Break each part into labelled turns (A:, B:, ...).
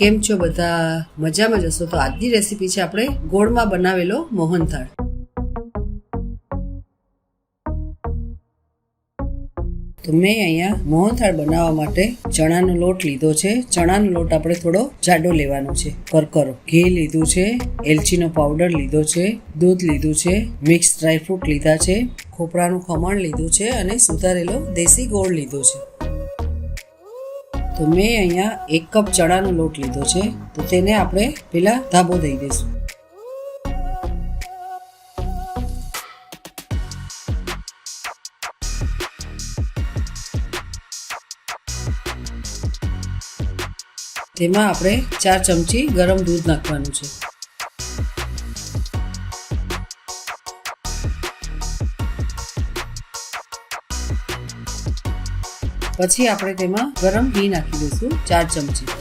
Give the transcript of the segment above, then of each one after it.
A: કેમ છો બધા? મજામાં જશો તો આજની રેસીપી છે આપણે ગોળમાં બનાવેલો મોહનથાળ. તો મેં અહીંયા મોહનથાળ બનાવવા માટે ચણાનો લોટ લીધો છે. ચણાનો લોટ આપણે થોડો જાડો લેવાનો છે, કરકરો. ઘી લીધું છે, એલચીનો પાવડર લીધો છે, દૂધ લીધું છે, મિક્સ ડ્રાયફ્રૂટ લીધા છે, ખોપરાનું ખમણ લીધું છે અને સુધારેલો દેશી ગોળ લીધો છે. તો મેં અહીંયા 1 કપ ચણાનો લોટ લીધો છે. તો તેને આપણે પેલા ધાબો દઈ દઈશું. તેમાં આપણે 4 ચમચી ગરમ દૂધ નાખવાનું છે. પછી આપણે તેમાં ગરમ ઘી નાખી દઈશું 4 ચમચી.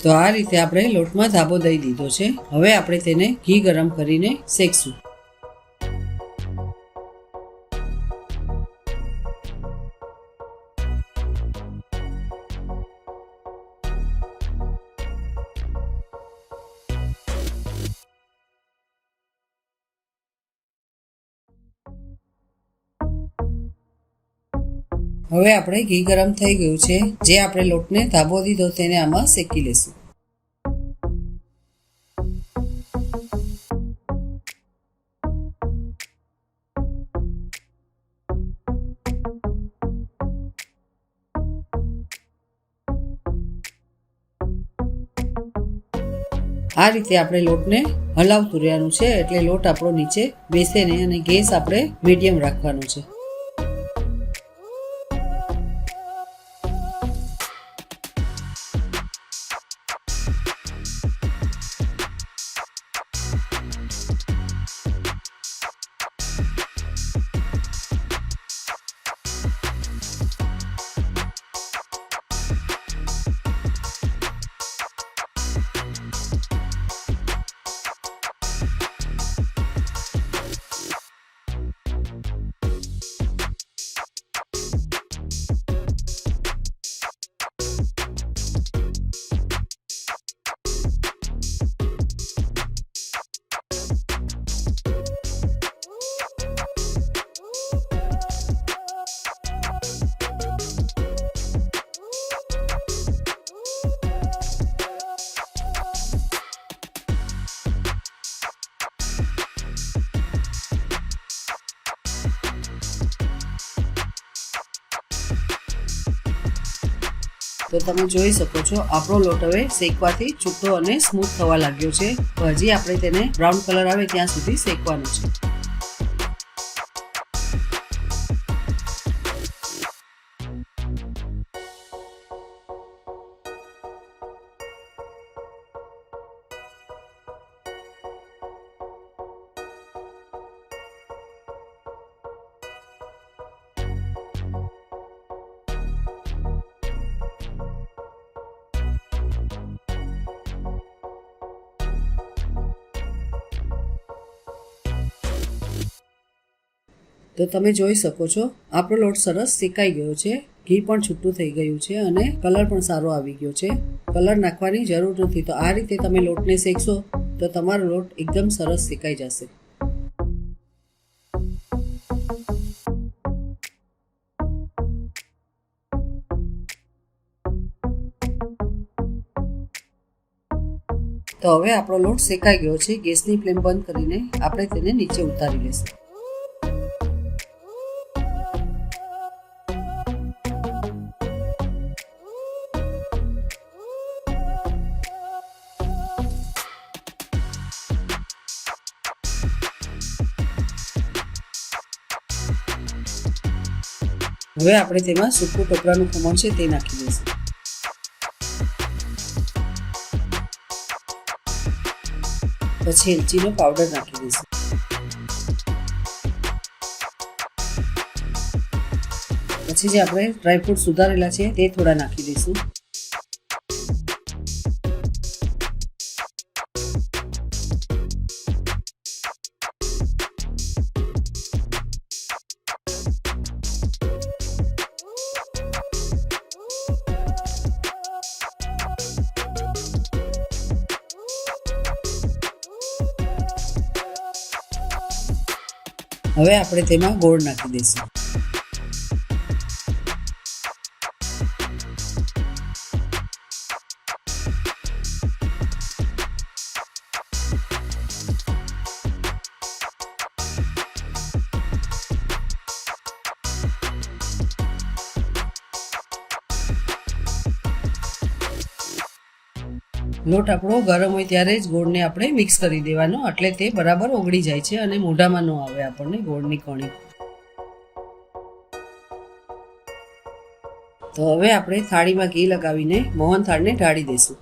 A: તો આ રીતે આપણે લોટમાં ધાબો દઈ દીધો છે. હવે આપણે તેને ઘી ગરમ કરીને શેકશું. હવે આપણે ઘી ગરમ થઈ ગયું છે. જે આપણે લોટને ધાબો દીધો તેને આમાં શેકી લેશું. આ રીતે આપણે લોટને હલાવતું રહેવાનું છે, એટલે લોટ આપણો નીચે બેસે નહીં અને ગેસ આપણે મીડિયમ રાખવાનો છે. તો તમે જોઈ શકો છો આપણો લોટ હવે શેકવાથી છૂટો અને સ્મૂથ થવા લાગ્યો છે. તો હજી આપણે તેને બ્રાઉન કલર આવે ત્યાં સુધી શેકવાનું છે. તો તમે જોઈ શકો છો આપણો લોટ સરસ શેકાઈ ગયો છે. ઘી પણ છૂટું થઈ ગયું છે અને કલર પણ સારો આવી ગયો છે. કલર નાખવાની જરૂર નથી. તો આ રીતે તમે લોટને શેકશો તો તમારો લોટ એકદમ સરસ શેકાઈ જશે. તો હવે આપણો લોટ શેકાઈ ગયો છે. ગેસની ફ્લેમ બંધ કરીને આપણે તેને નીચે ઉતારી લઈશું. હવે આપણે તેમાં સૂકું ટોપરાનું ખમણ છે તે નાખી દઈશું. પછી એલચીનો પાવડર નાખી દઈશું. પછી જે આપણે ડ્રાયફ્રૂટ સુધારેલા છે તે થોડા નાખી દઈશું. હવે આપણે તેમાં ગોળ નાખી દઈશું. લોટ આપણો ગરમ હોય ત્યારે જ ગોળને આપણે મિક્સ કરી દેવાનો, એટલે તે બરાબર ઓગળી જાય છે અને મોઢામાં ન આવે આપણને ગોળની કણી. તો હવે આપણે થાળીમાં ઘી લગાવીને મોહનથાળને ઢાળી દઈશું.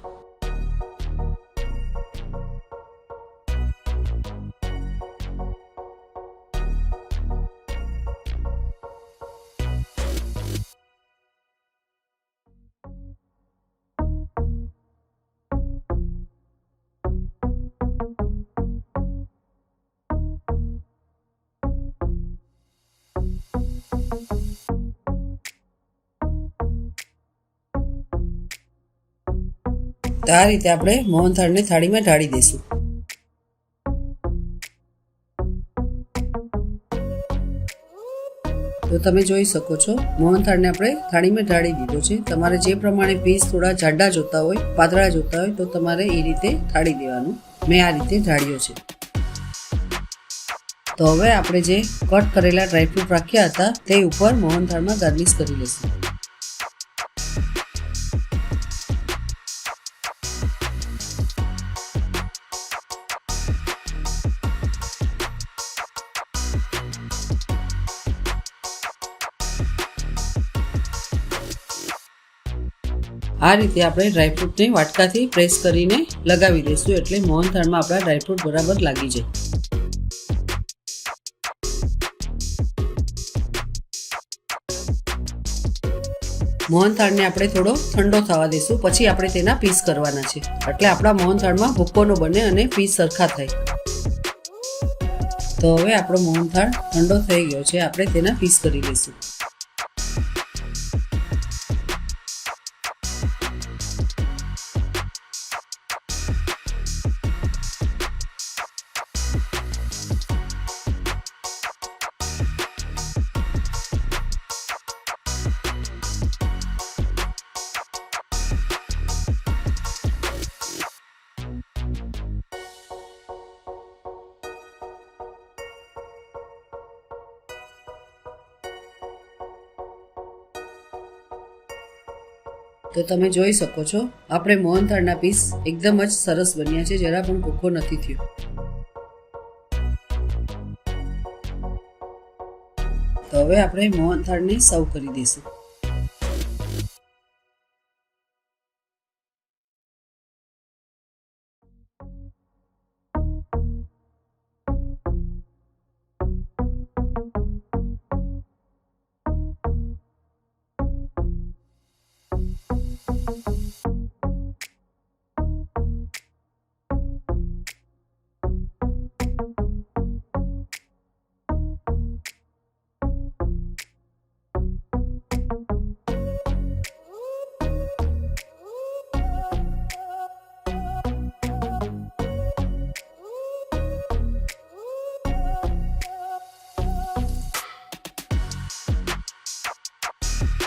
A: તો આ રીતે આપણે મોહનથાળને થાળીમાં ઢાળી દઈશું. તો તમે જોઈ શકો છો મોહનથાળને આપણે થાળીમાં ઢાળી દીધો છે. તમારે જે પ્રમાણે પીસ થોડા જાડા જોતા હોય, પાતળા જોતા હોય તો તમારે એ રીતે ઢાળી દેવાનું. મેં આ રીતે ઢાળ્યો છે. તો હવે આપણે જે કટ કરેલા ડ્રાયફ્રૂટ રાખ્યા હતા તે ઉપર મોહનથાળમાં ગાર્નિશ કરી લઈશું. આ રીતે આપણે ડ્રાયફ્રૂટને વાટકાથી પ્રેસ કરીને લગાવી દઈશું, એટલે મોહનથાળમાં આપણા ડ્રાયફ્રૂટ બરાબર લાગી જાય. મોહનથાળને આપણે થોડો ઠંડો થવા દઈશું, પછી આપણે તેના પીસ કરવાના છે, એટલે આપણા મોહનથાળમાં ભૂક્કો ન બને અને પીસ સરખા થાય. તો હવે આપણો મોહનથાળ ઠંડો થઈ ગયો છે, આપણે તેના પીસ કરી લઈશું. તો તમે જોઈ શકો છો આપણે મોહનથાળના પીસ એકદમ જ સરસ બન્યા છે, જરા પણ ભૂકો નથી થયો. તો હવે આપણે મોહનથાળને સર્વ કરી દઈશું.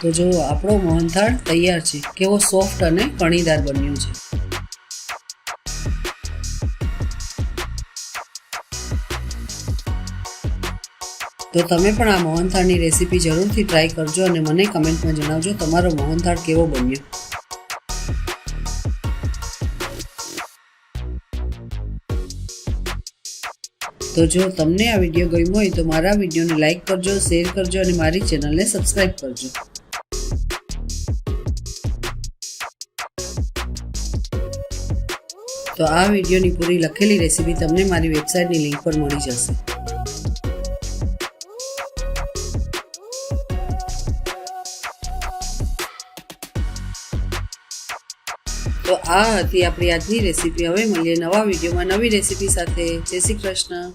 A: તો જો આપણો મોહનથાળ તૈયાર છે. કેવો સોફ્ટ અને કણીદાર બન્યું છે. તો તમે પણ આ મોહનથાળની રેસીપી જરૂરથી ટ્રાય કરજો અને મને કમેન્ટમાં જણાવજો તમારો મોહનથાળ કેવો બન્યો. તો જો તમને આ વિડીયો ગમ્યો હોય તો મારા વિડીયોને લાઈક કરજો, શેર કરજો અને મારી ચેનલને સબસ્ક્રાઈબ કરજો. તો આ વિડીયોની પૂરી લખેલી રેસીપી તમને મારી વેબસાઇટની લિંક પર મળી જશે. તો આ હતી આપણી આજની રેસીપી. હવે મળીએ નવા વિડીયોમાં નવી રેસીપી સાથે. જય શ્રી કૃષ્ણ.